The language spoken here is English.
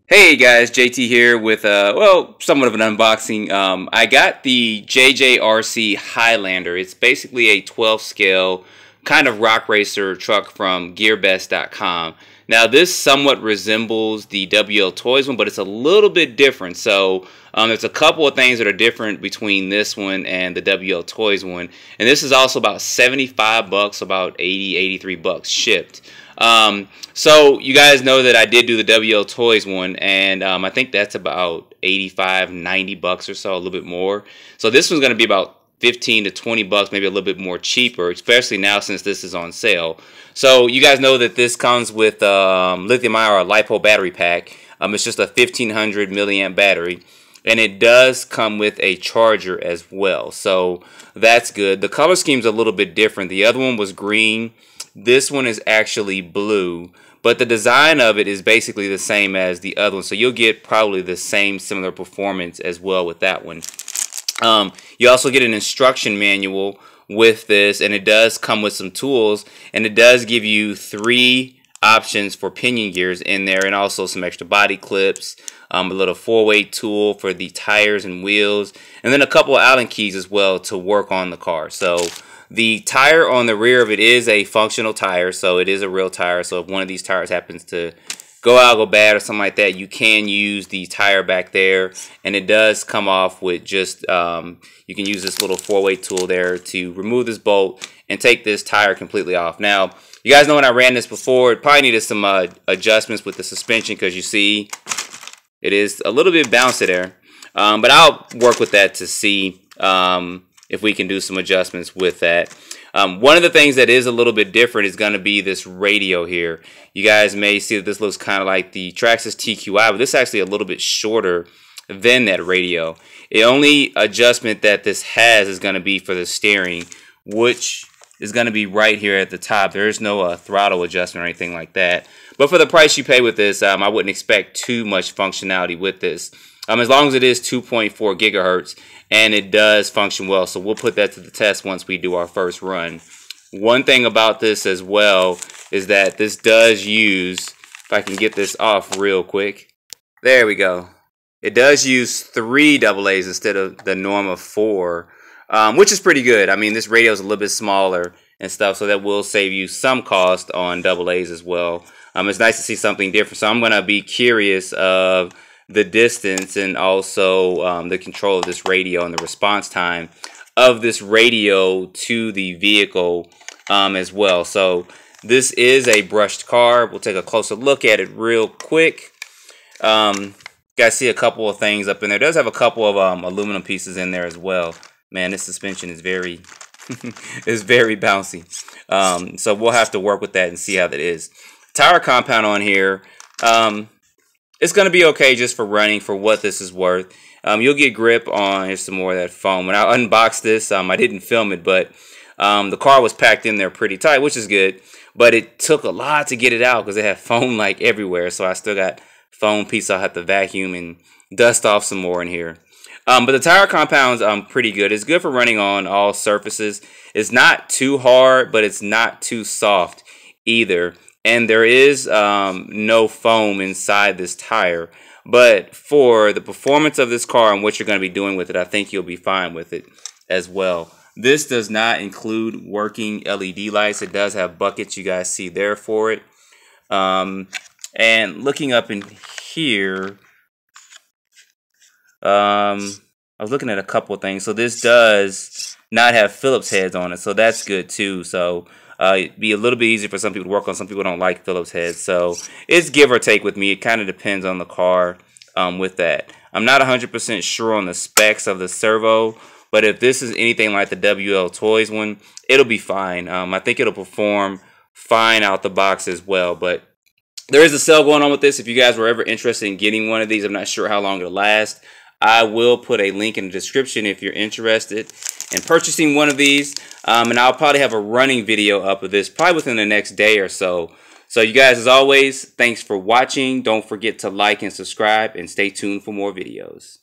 Hey guys, JT here with well, somewhat of an unboxing. I got the JJRC Highlander. It's basically a 12 scale kind of rock racer truck from Gearbest.com. Now this somewhat resembles the wltoys one, but it's a little bit different. So there's a couple of things that are different between this one and the wltoys one. And this is also about 75 bucks, about 83 bucks shipped. So you guys know that I did do the wltoys one, and I think that's about 85, 90 bucks or so, a little bit more. So this one's going to be about 15 to 20 bucks, maybe a little bit more cheaper, especially now since this is on sale. So you guys know that this comes with lithium-ion or LiPo battery pack. It's just a 1500 milliamp battery, and it does come with a charger as well. So that's good. The color scheme's a little bit different. The other one was green. This one is actually blue, but the design of it is basically the same as the other one. So you'll get probably the same similar performance as well with that one. You also get an instruction manual with this, and it does come with some tools, and it does give you 3 options for pinion gears in there, and also some extra body clips, a little 4-way tool for the tires and wheels, and then a couple of Allen keys as well to work on the car. So the tire on the rear of it is a functional tire, so it is a real tire. So if one of these tires happens to go out, go bad or something like that, you can use the tire back there, and it does come off with just you can use this little 4-way tool there to remove this bolt and take this tire completely off. Now you guys know when I ran this before, it probably needed some adjustments with the suspension, because you see it is a little bit bouncy there, but I'll work with that to see if we can do some adjustments with that. One of the things that is a little bit different is going to be this radio here. You guys may see that this looks kind of like the Traxxas TQI, but this is actually a little bit shorter than that radio. The only adjustment that this has is going to be for the steering, which is going to be right here at the top. There is no throttle adjustment or anything like that. But for the price you pay with this, I wouldn't expect too much functionality with this. As long as it is 2.4 gigahertz and it does function well. So we'll put that to the test once we do our first run. One thing about this as well is that this does use, if I can get this off real quick, there we go. It does use 3 AA's instead of the norm of 4, which is pretty good. I mean, this radio is a little bit smaller and stuff, so that will save you some cost on AA's as well. It's nice to see something different. So I'm going to be curious of the distance and also the control of this radio and the response time of this radio to the vehicle as well. So this is a brushed car. We'll take a closer look at it real quick. Guys, see a couple of things up in there. It does have a couple of aluminum pieces in there as well. Man, this suspension is very is very bouncy. So we'll have to work with that and see how that is. Tire compound on here. It's going to be okay just for running, for what this is worth. You'll get grip on, here's some more of that foam. When I unboxed this, I didn't film it, but the car was packed in there pretty tight, which is good. But it took a lot to get it out because it had foam like everywhere. So I still got foam pieces I'll have to vacuum and dust off some more in here. But the tire compound's pretty good. It's good for running on all surfaces. It's not too hard, but it's not too soft either. And there is no foam inside this tire. But for the performance of this car and what you're going to be doing with it, I think you'll be fine with it as well. This does not include working LED lights. It does have buckets, you guys see there for it. And looking up in here, I was looking at a couple of things. So this does not have Phillips heads on it, so that's good too. So it'd be a little bit easier for some people to work on. Some people don't like Phillips heads, so it's give or take with me. It kind of depends on the car with that. I'm not 100% sure on the specs of the servo, but if this is anything like the wltoys one, it'll be fine. I think it'll perform fine out the box as well. But there is a sale going on with this. If you guys were ever interested in getting one of these, I'm not sure how long it'll last. I will put a link in the description if you're interested in purchasing one of these. And I'll probably have a running video up of this probably within the next day or so. So you guys, as always, thanks for watching. Don't forget to like and subscribe, and stay tuned for more videos.